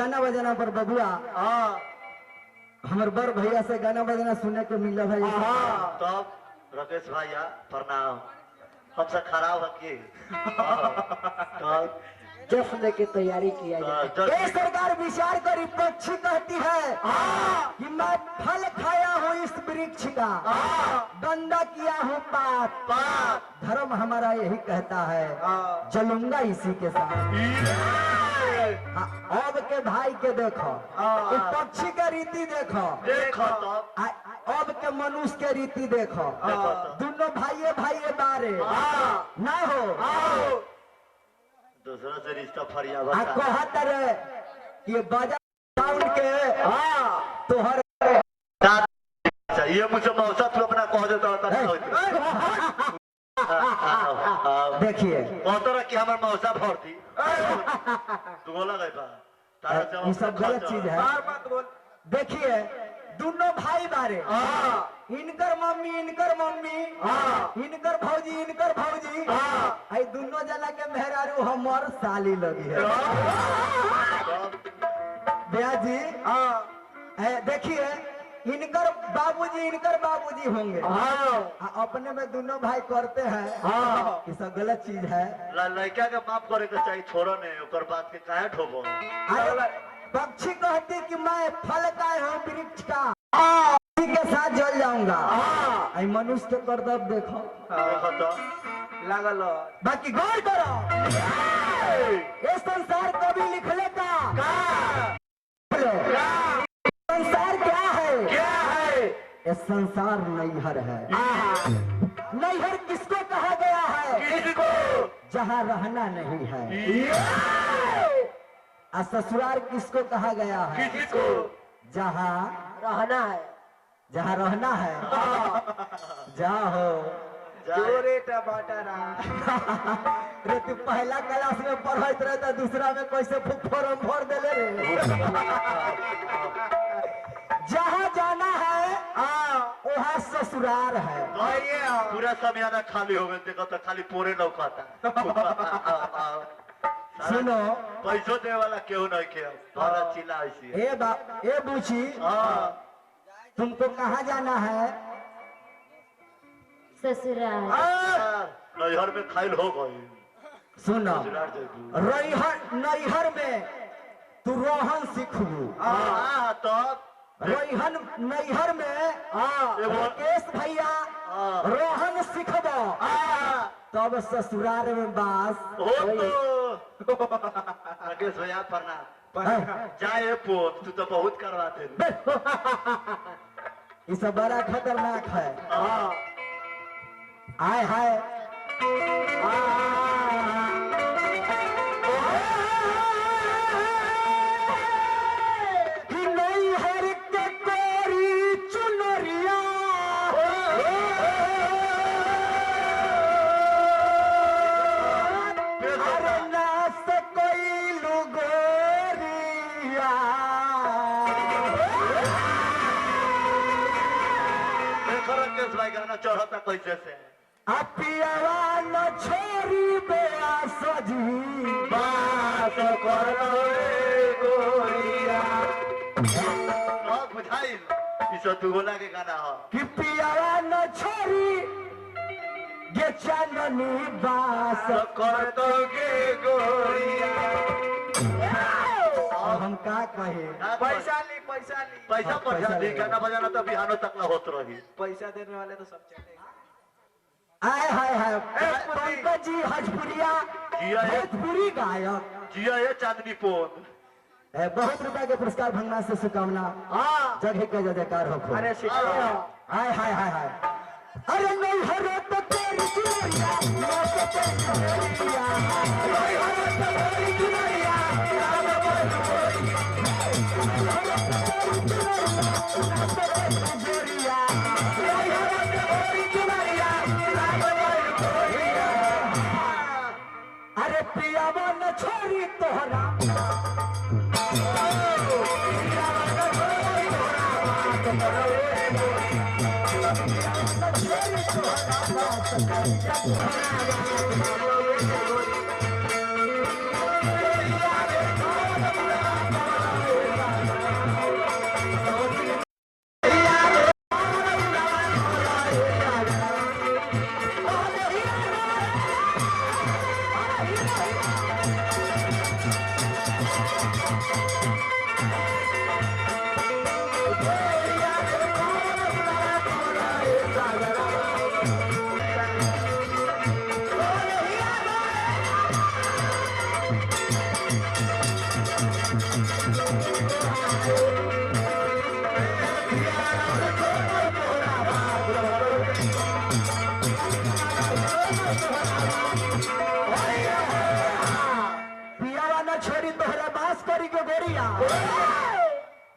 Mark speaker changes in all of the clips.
Speaker 1: गाना बजाना पर बबुआ हमारे बड़ भैया से गाना बजाना सुनने को मिला भाई।
Speaker 2: तब राकेश भैया प्रणाम। हमसे खराब है कि
Speaker 1: जश्न की तैयारी किया जाए। सरकार विचार करी पक्षी कहती है कि मैं फल खाया हूँ इस वृक्ष का, गंदा किया हूँ पाप। धर्म हमारा यही कहता है चलूंगा इसी के साथ। अब के भाई के देखो, पक्षी के रीति देखो, अब के मनुष्य के रीति देखो, दोनों भाइये बारे ना हो।
Speaker 2: दूसरा से रिश्ता फरिया
Speaker 1: कहत रे ये बाजा साउंड के तोहर
Speaker 2: ये मुझे मौसा तू अपना कह देता
Speaker 1: देखिए
Speaker 2: कि हमारे मौसा भरती तू बोला गई
Speaker 1: ये सब गलत चीज है। देखिए दोनों भाई बारे इनकर मम्मी इनकर भौजी आई दोनों जना के मेहरारू हमर साली लगी है। भैया जी देखिए इनकर बाबूजी होंगे। अपने में दोनों भाई करते हैं, ये सब गलत चीज है।
Speaker 2: लड़का के माफ करे के चाहिए, छोड़ो नहीं ओकर बात के काहे ठोबो।
Speaker 1: पक्षी कहती कि मैं फल का हूँ वृक्ष का, के साथ जल जाऊंगा। आई मनुष्य के कर्तव्य देखो
Speaker 2: तो
Speaker 1: लागल। बाकी गौर करो ये संसार कभी लिखले का संसार क्या है? ये संसार नैहर है। नैहर किसको कहा गया है? जहाँ रहना नहीं है। ससुराल किसको कहा गया है? जहाँ रहना है। जाओ जोरे टमाटर रे तू पहला क्लास में पढ़त रहे तो दूसरा में कैसे फॉर्म भर देले रे। जहाँ जाना है वहाँ ससुराल है।
Speaker 2: पूरा समय खाली हो गए, देखो तो खाली पूरे लौकाता।
Speaker 1: सुनो
Speaker 2: पैसों दे वाला क्यों नहीं किया चिल्ला ऐसी।
Speaker 1: ए बूची तुमको कहाँ जाना है?
Speaker 3: ससुराल।
Speaker 2: नैहर में खाइल हो गई।
Speaker 1: सुनो नैहर में तू रोहन सीखबू। नैहर में राकेश भैया रोहन सीखबो, तब ससुराल में बास
Speaker 2: राकेश भैया प्रणाम। जाए पोत तू तो बहुत करवाते।
Speaker 1: ये सब बड़ा खतरनाक है। आय हाय
Speaker 2: चढ़ता कैसे से
Speaker 1: अपियावा न छोरी बेआ सजी बात करो गोरिया।
Speaker 2: बुझाइल इस दुगोला के गाना हो
Speaker 1: कि पियावा न छोरी गे चांदनी बास कर दोगे गोरिया। हम का कहे
Speaker 2: पैसा गाना बजाना तो बिहानो तक ना होत रही।
Speaker 1: पैसा देने वाले तो सब चलेगा। आय हाय हाय पंकज जी हजपुरिया भोजपुरी गायक
Speaker 2: जिया ये चांदनी पोत
Speaker 1: बहुत रुपए के पुरस्कार भंगना से शुभकामना। जगह के जयकार हो। अरे हाय हाय हाय हाय अरे नहीं हरे तो तेरी दुनिया अरे पियावा न छोरी तोहरा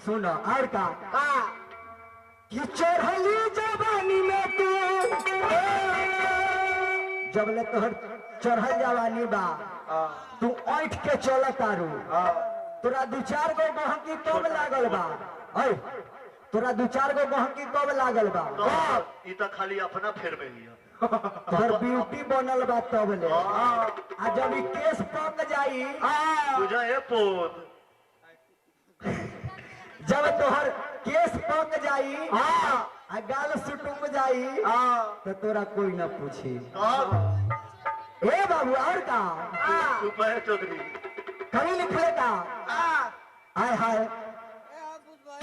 Speaker 1: सुनो और का कि चढ़ली जवानी में तू जब ले तोहर चढ़ल जवानी बा तू ऐठ के चल तारू तोरा 2-4 गो गहकी कब लागल बा तोरा 2-4 गो गहकी कब लागल बा
Speaker 2: ई तो खाली अपना फेर में ही
Speaker 1: तोहर ब्यूटी बनल बा तब ले आ जब ई केस पक जाई
Speaker 2: बुझा है पोत
Speaker 1: जब तोहर केस पक जाई आ गाल सुटुक जाई तो तोरा कोई ना पूछी ए बाबू और का
Speaker 2: सुपर चौधरी
Speaker 1: कहीं लिखले का हाय हाय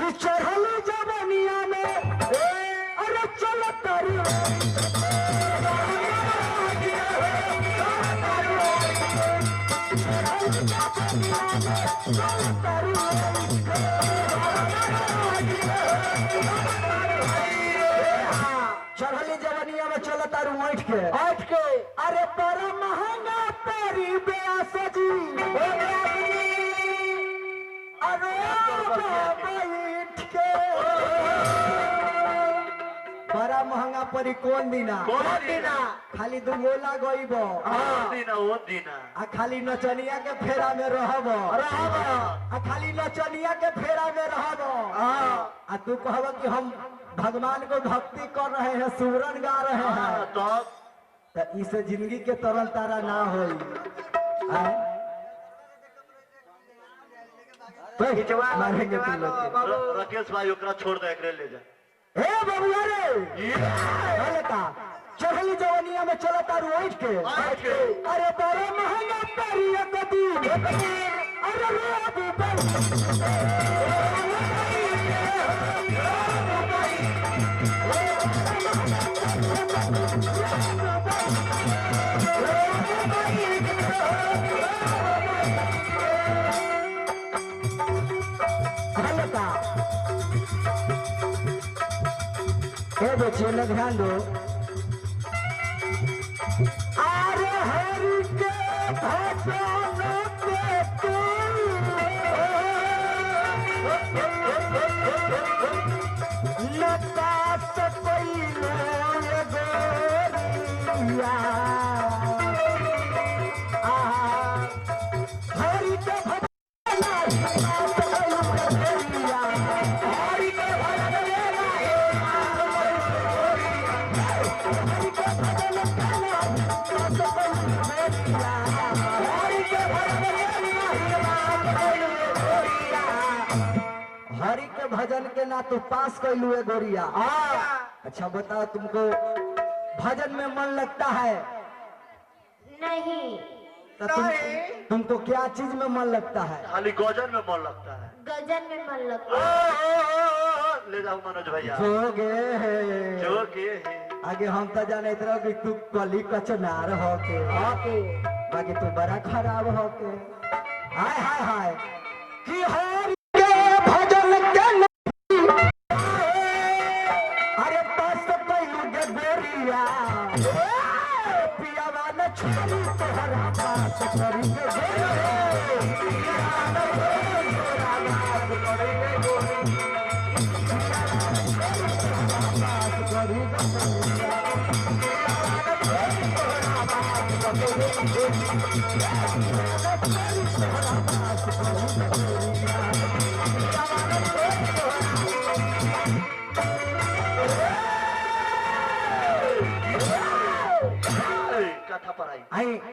Speaker 1: कि चढ़ल जवानिया में अरे चल तारी चढ़ली जवानिया में चल तारू ऐठ के अरे बड़ा महंगा तारी ब्यास जी अरे बैठ के बड़ा महंगा परी कौन दिना खाली 2 गोला गईब आ खाली नचनिया के फेरा में रहब आ खाली नचनिया के फेरा में रहब आ तू कहब कि हम भगवान को भक्ति कर रहे हैं सुमरन गा रहे हैं तो इसे जिंदगी के तरल तारा ना हो
Speaker 2: राकेश भाई ओकरा छोड़ दे एकरे ले जा
Speaker 1: हे बबुआ रे चढ़ली जवानिया में चला तारू ऐठ के अरे बड़ा महंगा तारी अरे बच्चे ने ध्यान दो अरे हरि के भजन के तू लता सकैले गोरिया हरि के हरि के भजन के ना तो पास कैलू है गोरिया अच्छा बताओ तुमको भजन में मन लगता है
Speaker 3: नहीं
Speaker 1: तो तुमको क्या चीज में मन लगता है
Speaker 2: खाली गजन में मन लगता है
Speaker 3: गजन में मन लगता है
Speaker 2: ले जाओ मनोज भैया
Speaker 1: जोगे आगे हम तो जाने रहो कि तू कली कचनार हो के बाकी तू बड़ा खराब हो के हाय हाय हाय कि हरि के भजन के अरे पास कैलू के गोरिया पियावा न छोड़ी तोहरा पास करी के
Speaker 2: कथा पर आई